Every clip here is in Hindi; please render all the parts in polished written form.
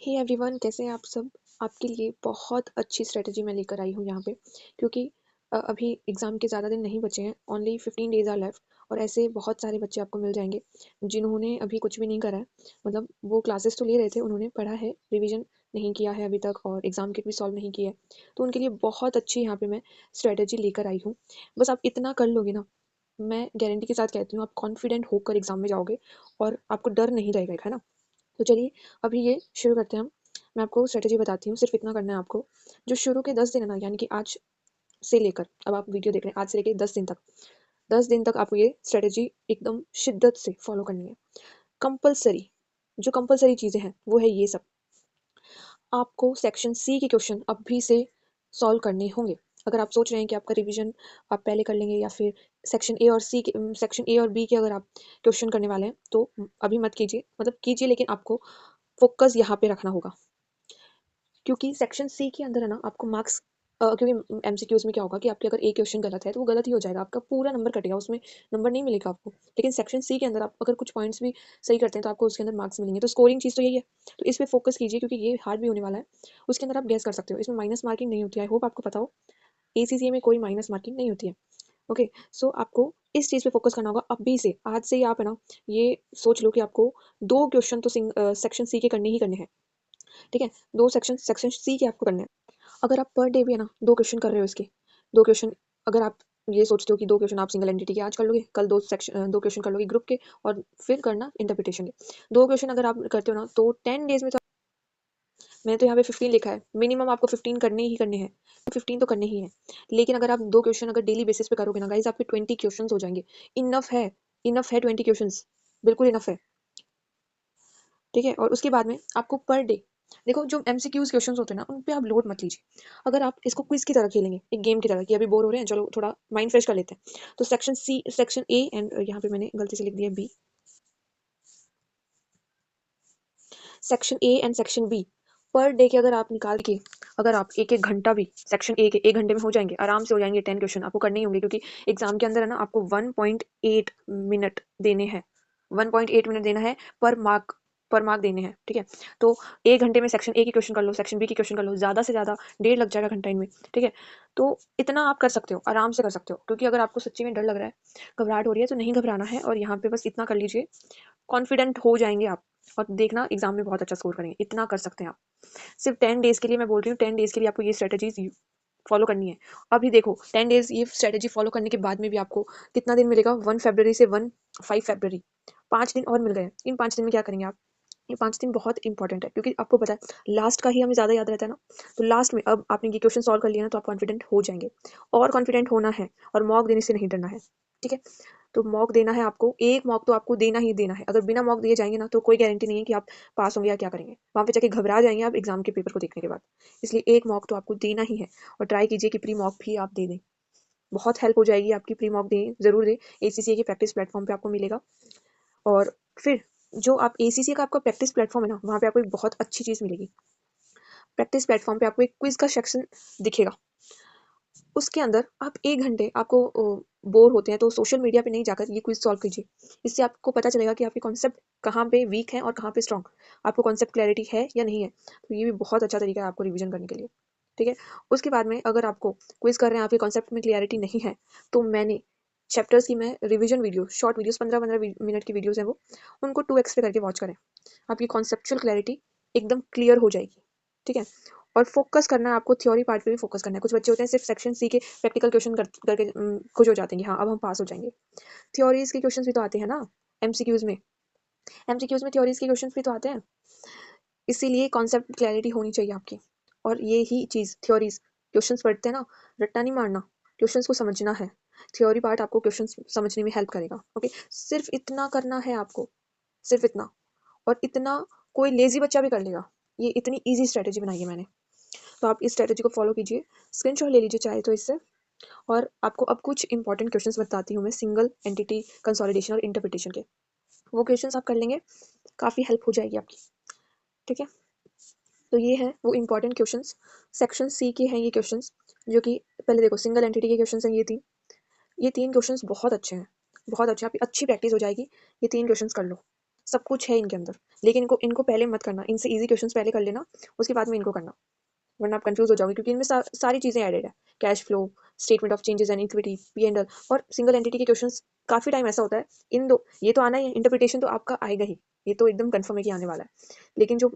हे एवरीवन, कैसे हैं आप सब। आपके लिए बहुत अच्छी स्ट्रेटजी मैं लेकर आई हूँ यहाँ पे, क्योंकि अभी एग्ज़ाम के ज़्यादा दिन नहीं बचे हैं। Only 15 days are left. और ऐसे बहुत सारे बच्चे आपको मिल जाएंगे जिन्होंने अभी कुछ भी नहीं करा है। मतलब वो क्लासेस तो ले रहे थे, उन्होंने पढ़ा है, रिवीजन नहीं किया है अभी तक और एग्ज़ाम के भी सॉल्व नहीं किया है। तो उनके लिए बहुत अच्छी यहाँ पे मैं स्ट्रेटजी लेकर आई हूँ। बस आप इतना कर लोगे ना, मैं गारंटी के साथ कहती हूँ, आप कॉन्फिडेंट होकर एग्ज़ाम में जाओगे और आपको डर नहीं रहेगा, है ना। तो चलिए अभी ये शुरू करते हैं हम। मैं आपको स्ट्रेटजी बताती हूँ, सिर्फ इतना करना है आपको। जो शुरू के 10 दिन है ना, यानी कि आज से लेकर, अब आप वीडियो देख रहे हैं, आज से लेकर 10 दिन तक, 10 दिन तक आपको ये स्ट्रेटजी एकदम शिद्दत से फॉलो करनी है। कंपलसरी, जो कंपलसरी चीज़ें हैं वो है ये सब। आपको सेक्शन सी के क्वेश्चन अभी से सॉल्व करने होंगे। अगर आप सोच रहे हैं कि आपका रिवीजन आप पहले कर लेंगे, या फिर सेक्शन ए और सी के, सेक्शन ए और बी के अगर आप क्वेश्चन करने वाले हैं तो अभी मत कीजिए। मतलब कीजिए, लेकिन आपको फोकस यहाँ पे रखना होगा, क्योंकि सेक्शन सी के अंदर है ना आपको मार्क्स, क्योंकि एमसीक्यूज में क्या होगा कि आपके अगर एक क्वेश्चन गलत है तो वो गलत ही हो जाएगा, आपका पूरा नंबर कटेगा, उसमें नंबर नहीं मिलेगा आपको। लेकिन सेक्शन सी के अंदर आप अगर कुछ पॉइंट्स भी सही करते हैं तो आपको उसके अंदर मार्क्स मिलेंगे। तो स्कोरिंग चीज़ तो यही है। तो इस पे फोकस कीजिए, क्योंकि ये हार्ड भी होने वाला है। उसके अंदर आप गेस कर सकते हो, इसमें माइनस मार्किंग नहीं होती है। आई होप आपको पता हो, एसीसीए में कोई माइनस मार्किंग नहीं होती है। ओके, सो आपको इस चीज़ पे फोकस करना होगा अभी से, आज से ही। आप है ना, ये सोच लो कि आपको 2 क्वेश्चन तो सेक्शन सी के करने ही करने हैं। ठीक है, 2 सेक्शन सी के आपको करने हैं। अगर आप पर डे भी है ना 2 क्वेश्चन कर रहे हो इसके, 2 क्वेश्चन, अगर आप ये सोचते हो कि 2 क्वेश्चन आप सिंगल एंटिटी के आज कर लोगे, कल 2 क्वेश्चन कर लोगे ग्रुप के, और फिर करना इंटरप्रिटेशन के। 2 क्वेश्चन अगर आप करते हो ना, तो 10 डेज़ में तो, मैंने तो यहाँ पे 15 लिखा है, मिनिमम आपको 15 करने ही करने हैं। 15 तो करने ही हैं। लेकिन अगर आप 2 क्वेश्चन अगर डेली बेसिस पे करोगे ना गाइज़, आपके 20 क्वेश्चंस हो जाएँगे। इनफ है 20 क्वेश्चंस, बिल्कुल इनफ है। ठीक है, और उसके बाद में आपको पर डे, देखो जो एमसीक्यूज क्वेश्चंस होते हैं ना, उन पे आप लोड मत लीजिए। अगर आप इसको क्विज की तरह खेलेंगे, एक गेम की तरह, कि अभी बोर हो रहे हैं, चलो थोड़ा माइंड फ्रेश कर लेते हैं, तो सेक्शन ए एंड यहाँ पे मैंने गलती से लिख दिया B, section A and section B पर डे के अगर आप निकाल के, अगर आप एक एक घंटा भी सेक्शन ए के 1 घंटे में हो जाएंगे, आराम से हो जाएंगे। 10 क्वेश्चन आपको करने ही होंगे, क्योंकि एग्जाम के अंदर है ना आपको 1.8 मिनट देने हैं। 1.8 मिनट देना है पर मार्क देने हैं। ठीक है, तो 1 घंटे में सेक्शन ए की क्वेश्चन कर लो, सेक्शन बी की क्वेश्चन कर लो, ज़्यादा से ज़्यादा 1.5 लग जाएगा घंटा इनमें। ठीक है, तो इतना आप कर सकते हो, आराम से कर सकते हो। क्योंकि अगर आपको सच्ची में डर लग रहा है, घबराहट हो रही है, तो नहीं घबराना है, और यहाँ पे बस इतना कर लीजिए, कॉन्फिडेंट हो जाएंगे आप, और देखना एग्जाम में बहुत अच्छा स्कोर करेंगे। इतना कर सकते हैं आप। सिर्फ 10 डेज के लिए मैं बोल रही हूँ, 10 डेज के लिए आपको ये स्ट्रेटजीज फॉलो करनी है। अभी देखो 10 डेज ये स्ट्रेटजी फॉलो करने के बाद में भी आपको कितना दिन मिलेगा, 1 फरवरी से 5 फरवरी, 5 दिन और मिल गए। इन 5 दिन में क्या करेंगे आप, ये 5 दिन बहुत इंपॉर्टेंट है, क्योंकि आपको पता है लास्ट का ही हमें ज़्यादा याद रहता है ना। तो लास्ट में अब आपने ये क्वेश्चन सॉल्व कर लिया ना, तो आप कॉन्फिडेंट हो जाएंगे। और कॉन्फिडेंट होना है, और मॉक देने से नहीं डरना है। ठीक है, तो मॉक देना है आपको, एक मॉक तो आपको देना ही देना है। अगर बिना मॉक दिए जाएंगे ना, तो कोई गारंटी नहीं है कि आप पास होंगे या क्या करेंगे। वहाँ पे जाके घबरा जाएंगे आप एग्जाम के पेपर को देखने के बाद। इसलिए एक मॉक तो आपको देना ही है, और ट्राई कीजिए कि प्री मॉक भी आप दे दें। बहुत हेल्प हो जाएगी आपकी, प्री मॉक दें, जरूर दें। एसीसीए के प्रैक्टिस प्लेटफॉर्म पे आपको मिलेगा। और फिर जो आप एसीसीए का आपका प्रैक्टिस प्लेटफॉर्म है ना, वहाँ पे आपको एक बहुत अच्छी चीज़ मिलेगी। प्रैक्टिस प्लेटफॉर्म पे आपको एक क्विज का सेक्शन दिखेगा। उसके अंदर आप 1 घंटे, आपको बोर होते हैं तो सोशल मीडिया पे नहीं जाकर ये क्विज सॉल्व कीजिए। इससे आपको पता चलेगा कि आपके कॉन्सेप्ट कहाँ पे वीक हैं और कहाँ पे स्ट्रॉन्ग, आपको कॉन्सेप्ट क्लैरिटी है या नहीं है। तो ये भी बहुत अच्छा तरीका है आपको रिवीजन करने के लिए। ठीक है, उसके बाद में अगर आपको क्विज कर रहे हैं, आपके कॉन्सेप्ट में क्लियरिटी नहीं है, तो मैंने चैप्टर्स की मैं revision video, short videos, 15-15 minute की वीडियोस हैं वो, उनको 2x पे करके वॉच करें। आपकी कॉन्सेप्चुअल क्लैरिटी एकदम क्लियर हो जाएगी। ठीक है, और फोकस करना है आपको, थ्योरी पार्ट पे भी फोकस करना है। कुछ बच्चे होते हैं सिर्फ सेक्शन सी के प्रैक्टिकल क्वेश्चन करके खुश हो जाते हैं कि हाँ अब हम पास हो जाएंगे। थ्योरीज के क्वेश्चंस भी तो आते हैं ना एमसीक्यूज में, एमसीक्यूज में थ्योरीज के क्वेश्चंस भी तो आते हैं। इसीलिए कॉन्सेप्ट क्लैरिटी होनी चाहिए आपकी। और ये ही चीज़, थ्योरीज क्वेश्चंस पढ़ते हैं ना, रट्टा नहीं मारना, क्वेश्चंस को समझना है। थ्योरी पार्ट आपको क्वेश्चंस समझने में हेल्प करेगा। ओके, सिर्फ इतना करना है आपको, सिर्फ इतना। और इतना कोई लेजी बच्चा भी कर लेगा। ये इतनी ईजी स्ट्रेटेजी बनाई है मैंने, तो आप इस स्ट्रेटेजी को फॉलो कीजिए। स्क्रीनशॉट ले लीजिए चाहे तो इससे। और आपको अब कुछ इंपॉर्टेंट क्वेश्चंस बताती हूँ मैं, सिंगल एंटिटी कंसोलिडेशन और इंटरप्रिटेशन के। वो क्वेश्चंस आप कर लेंगे, काफ़ी हेल्प हो जाएगी आपकी। ठीक है, तो ये है वो इंपॉर्टेंट क्वेश्चंस, सेक्शन सी के हैं ये क्वेश्चंस। जो कि पहले देखो, सिंगल एंटिटी के क्वेश्चंस हैं ये तीन क्वेश्चंस बहुत अच्छे हैं, बहुत अच्छे। आपकी अच्छी प्रैक्टिस हो जाएगी, ये 3 क्वेश्चंस कर लो। सब कुछ है इनके अंदर, लेकिन इनको पहले मत करना, इनसे ईज़ी क्वेश्चंस पहले कर लेना, उसके बाद में इनको करना, वरना आप कंफ्यूज हो जाओगे क्योंकि इनमें सारी चीज़ें एडेड है। Cash flow, statement of changes and equity, P&L और सिंगल एंटिटी के क्वेश्चंस काफ़ी टाइम ऐसा होता है, इन दो ये तो आना ही है, इंटरप्रिटेशन तो आपका आएगा ही, ये तो एकदम कंफर्म है कि आने वाला है, लेकिन जो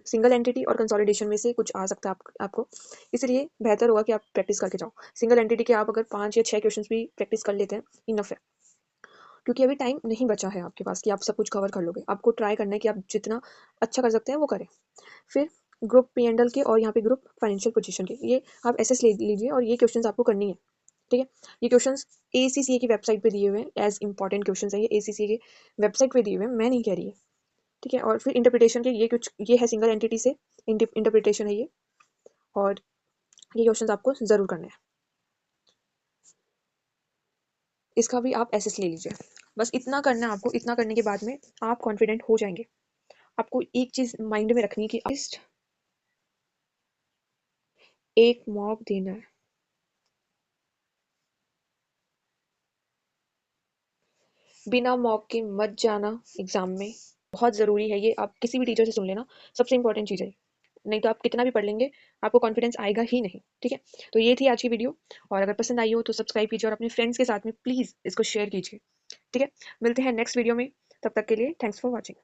सिंगल एंटिटी और कंसोलिडेशन में से कुछ आ सकता है आपको, इसलिए बेहतर होगा कि आप प्रैक्टिस करके जाओ। सिंगल एंटिटी के आप अगर 5 या 6 क्वेश्चन भी प्रैक्टिस कर लेते हैं, इनफ है, क्योंकि अभी टाइम नहीं बचा है आपके पास कि आप सब कुछ कवर कर लोगे। आपको ट्राई करना है कि आप जितना अच्छा कर सकते हैं वो करें। फिर ग्रुप P&L के और यहाँ पे ग्रुप फाइनेंशियल पोजीशन के, ये आप एसएस ले लीजिए और ये क्वेश्चंस आपको करनी है, ठीक है। ये क्वेश्चंस ACCA की वेबसाइट पे दिए हुए हैं, एज इंपॉर्टेंट क्वेश्चंस है ये, ACCA की वेबसाइट पे दिए हुए हैं, मैं नहीं कह रही है, ठीक है। और फिर इंटरप्रिटेशन के ये है सिंगल एंटिटी से इंटरप्रिटेशन है ये, और ये क्वेश्चंस आपको जरूर करने हैं, इसका भी आप एसएस ले लीजिए। बस इतना करना है आपको, इतना करने के बाद में आप कॉन्फिडेंट हो जाएंगे। आपको एक चीज माइंड में रखनी है कि एटलीस्ट एक मॉक देना है, बिना मॉक के मत जाना एग्जाम में, बहुत ज़रूरी है ये, आप किसी भी टीचर से सुन लेना, सबसे इंपॉर्टेंट चीज़ है, नहीं तो आप कितना भी पढ़ लेंगे आपको कॉन्फिडेंस आएगा ही नहीं, ठीक है। तो ये थी आज की वीडियो, और अगर पसंद आई हो तो सब्सक्राइब कीजिए और अपने फ्रेंड्स के साथ में प्लीज़ इसको शेयर कीजिए, ठीक है। मिलते हैं नेक्स्ट वीडियो में, तब तक के लिए थैंक्स फॉर वॉचिंग।